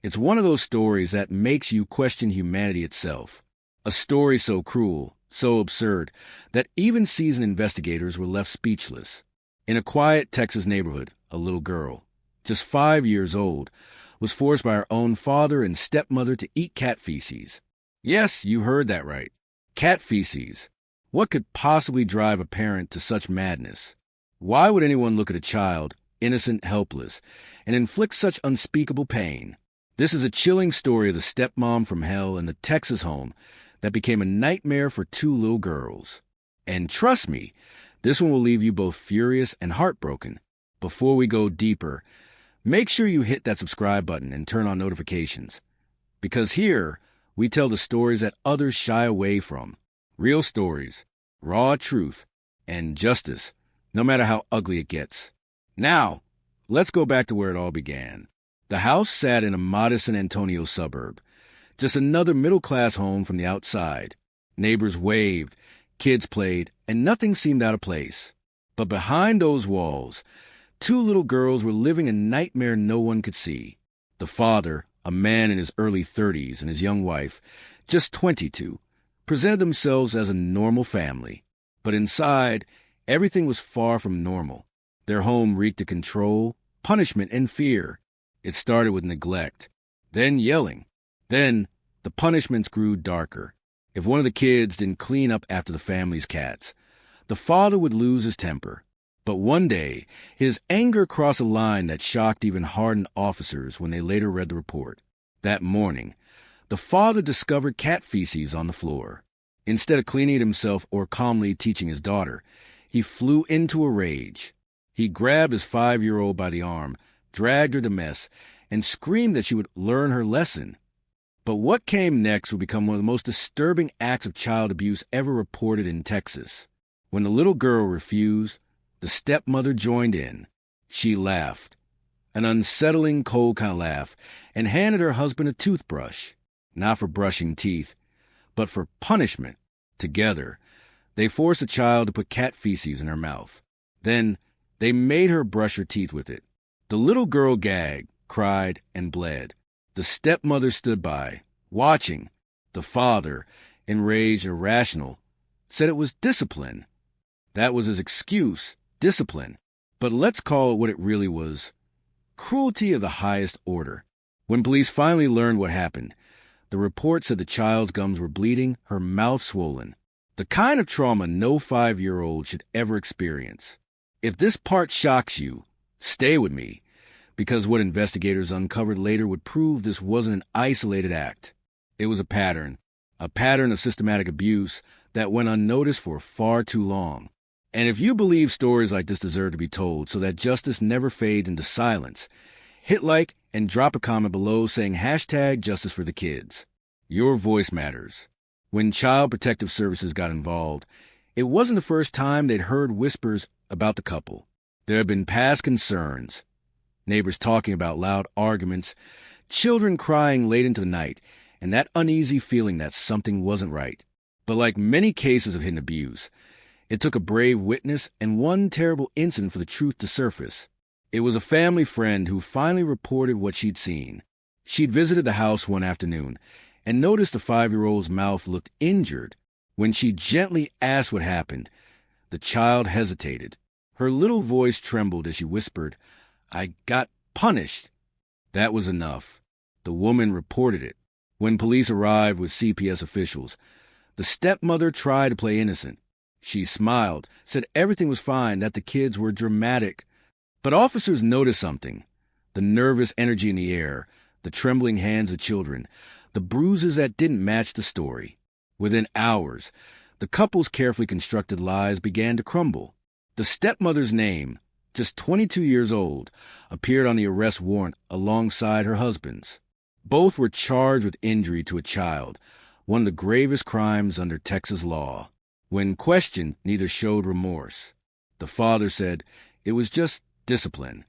It's one of those stories that makes you question humanity itself. A story so cruel, so absurd, that even seasoned investigators were left speechless. In a quiet Texas neighborhood, a little girl, just 5 years old, was forced by her own father and stepmother to eat cat feces. Yes, you heard that right. Cat feces. What could possibly drive a parent to such madness? Why would anyone look at a child, innocent, helpless, and inflict such unspeakable pain? This is a chilling story of the stepmom from hell in the Texas home that became a nightmare for two little girls. And trust me, this one will leave you both furious and heartbroken. Before we go deeper, make sure you hit that subscribe button and turn on notifications. Because here, we tell the stories that others shy away from. Real stories, raw truth, and justice, no matter how ugly it gets. Now, let's go back to where it all began. The house sat in a modest San Antonio suburb, just another middle-class home from the outside. Neighbors waved, kids played, and nothing seemed out of place. But behind those walls, two little girls were living a nightmare no one could see. The father, a man in his early 30s, and his young wife, just 22, presented themselves as a normal family. But inside, everything was far from normal. Their home reeked of control, punishment, and fear. It started with neglect, then yelling. Then, the punishments grew darker. If one of the kids didn't clean up after the family's cats, the father would lose his temper. But one day, his anger crossed a line that shocked even hardened officers when they later read the report. That morning, the father discovered cat feces on the floor. Instead of cleaning it himself or calmly teaching his daughter, he flew into a rage. He grabbed his 5-year-old by the arm, dragged her to mess, and screamed that she would learn her lesson. But what came next would become one of the most disturbing acts of child abuse ever reported in Texas. When the little girl refused, the stepmother joined in. She laughed, an unsettling, cold kind of laugh, and handed her husband a toothbrush, not for brushing teeth, but for punishment. Together, they forced the child to put cat feces in her mouth. Then, they made her brush her teeth with it. The little girl gagged, cried, and bled. The stepmother stood by, watching. The father, enraged and irrational, said it was discipline. That was his excuse, discipline. But let's call it what it really was. Cruelty of the highest order. When police finally learned what happened, the report said the child's gums were bleeding, her mouth swollen. The kind of trauma no 5-year-old should ever experience. If this part shocks you, stay with me, because what investigators uncovered later would prove this wasn't an isolated act. It was a pattern of systematic abuse that went unnoticed for far too long. And if you believe stories like this deserve to be told so that justice never fades into silence, hit like and drop a comment below saying #JusticeForTheKids. Your voice matters. When Child Protective Services got involved, it wasn't the first time they'd heard whispers about the couple. There had been past concerns. Neighbors talking about loud arguments, children crying late into the night, and that uneasy feeling that something wasn't right. But like many cases of hidden abuse, it took a brave witness and one terrible incident for the truth to surface. It was a family friend who finally reported what she'd seen. She'd visited the house one afternoon and noticed the 5-year-old's mouth looked injured. When she gently asked what happened, the child hesitated. Her little voice trembled as she whispered, "I got punished." That was enough. The woman reported it. When police arrived with CPS officials, the stepmother tried to play innocent. She smiled, said everything was fine, that the kids were dramatic. But officers noticed something. The nervous energy in the air, the trembling hands of children, the bruises that didn't match the story. Within hours, the couple's carefully constructed lives began to crumble. The stepmother's name, just 22 years old, appeared on the arrest warrant alongside her husband's. Both were charged with injury to a child, one of the gravest crimes under Texas law. When questioned, neither showed remorse. The father said it was just discipline.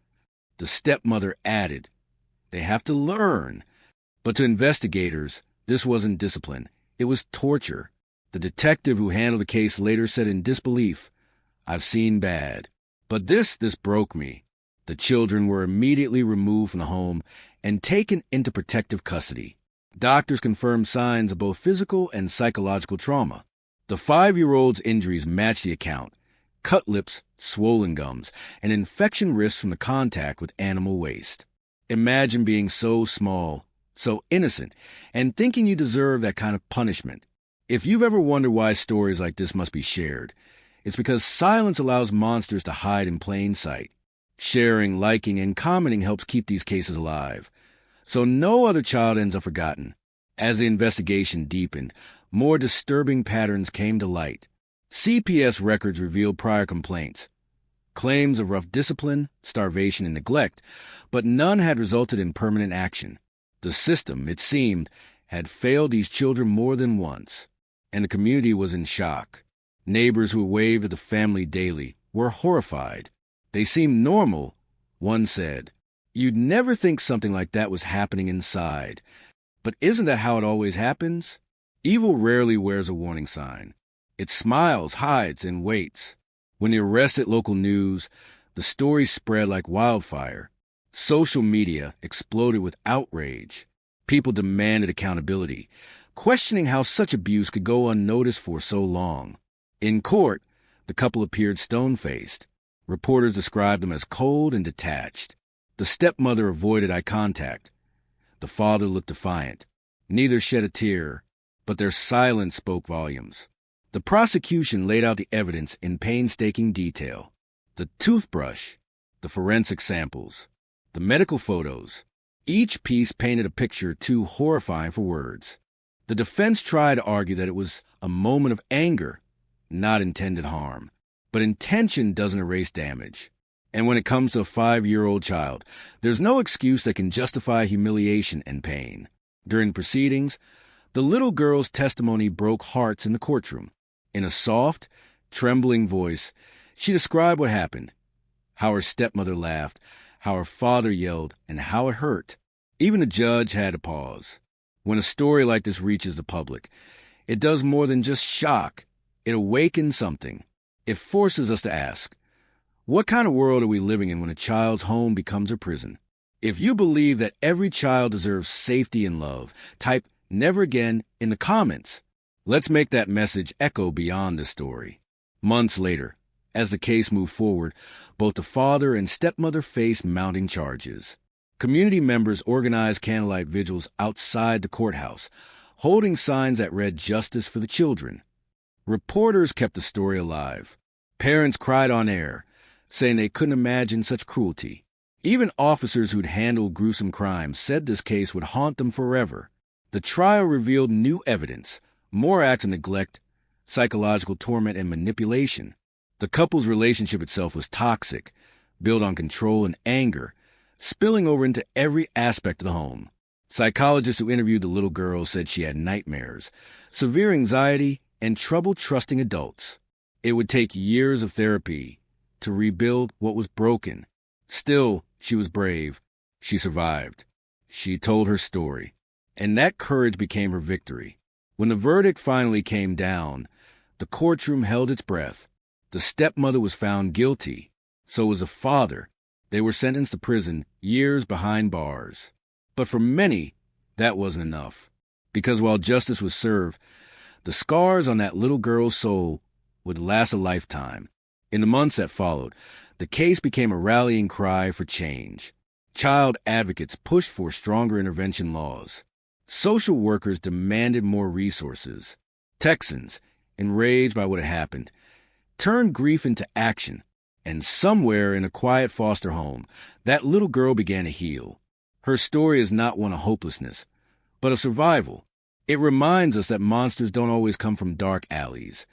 The stepmother added, "They have to learn." But to investigators, this wasn't discipline. It was torture. The detective who handled the case later said in disbelief, "I've seen bad. But this broke me." The children were immediately removed from the home, and taken into protective custody. Doctors confirmed signs of both physical and psychological trauma. The 5-year-old's injuries matched the account: cut lips, swollen gums, and infection risks from the contact with animal waste. Imagine being so small, so innocent, and thinking you deserve that kind of punishment. If you've ever wondered why stories like this must be shared, it's because silence allows monsters to hide in plain sight. Sharing, liking, and commenting helps keep these cases alive, so no other child ends up forgotten. As the investigation deepened, more disturbing patterns came to light. CPS records revealed prior complaints, claims of rough discipline, starvation, and neglect, but none had resulted in permanent action. The system, it seemed, had failed these children more than once, and the community was in shock. Neighbors who waved at the family daily were horrified. They seemed normal, one said. You'd never think something like that was happening inside. But isn't that how it always happens? Evil rarely wears a warning sign. It smiles, hides, and waits. When the arrest hit local news, the story spread like wildfire. Social media exploded with outrage. People demanded accountability, questioning how such abuse could go unnoticed for so long. In court, the couple appeared stone-faced. Reporters described them as cold and detached. The stepmother avoided eye contact. The father looked defiant. Neither shed a tear, but their silence spoke volumes. The prosecution laid out the evidence in painstaking detail: the toothbrush, the forensic samples, the medical photos. Each piece painted a picture too horrifying for words. The defense tried to argue that it was a moment of anger, not intended harm. But intention doesn't erase damage. And when it comes to a 5-year-old child, there's no excuse that can justify humiliation and pain. During proceedings, the little girl's testimony broke hearts in the courtroom. In a soft, trembling voice, she described what happened: how her stepmother laughed, how her father yelled, and how it hurt. Even the judge had to pause. When a story like this reaches the public, it does more than just shock. It awakens something. It forces us to ask, what kind of world are we living in when a child's home becomes a prison? If you believe that every child deserves safety and love, type "never again" in the comments. Let's make that message echo beyond this story. Months later, as the case moved forward, both the father and stepmother faced mounting charges. Community members organized candlelight vigils outside the courthouse, holding signs that read "Justice for the Children." Reporters kept the story alive. Parents cried on air, saying they couldn't imagine such cruelty. Even officers who'd handled gruesome crimes said this case would haunt them forever. The trial revealed new evidence: more acts of neglect, psychological torment, and manipulation. The couple's relationship itself was toxic, built on control and anger, spilling over into every aspect of the home. Psychologists who interviewed the little girl said she had nightmares, severe anxiety, and trouble trusting adults. It would take years of therapy to rebuild what was broken. Still, she was brave. She survived. She told her story, and that courage became her victory. When the verdict finally came down, the courtroom held its breath. The stepmother was found guilty. So was the father. They were sentenced to prison, years behind bars. But for many, that wasn't enough. Because while justice was served, the scars on that little girl's soul would last a lifetime. In the months that followed, the case became a rallying cry for change. Child advocates pushed for stronger intervention laws. Social workers demanded more resources. Texans, enraged by what had happened, turned grief into action. And somewhere in a quiet foster home, that little girl began to heal. Her story is not one of hopelessness, but of survival. It reminds us that monsters don't always come from dark alleys.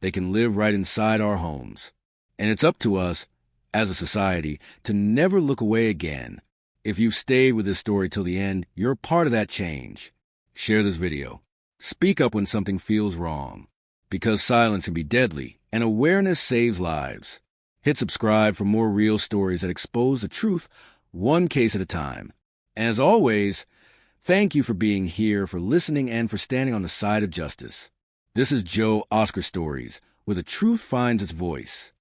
They can live right inside our homes. And it's up to us, as a society, to never look away again. If you've stayed with this story till the end, you're part of that change. Share this video. Speak up when something feels wrong, because silence can be deadly, and awareness saves lives. Hit subscribe for more real stories that expose the truth, one case at a time. And as always, thank you for being here, for listening, and for standing on the side of justice. This is Joe Oscar Stories, where the truth finds its voice.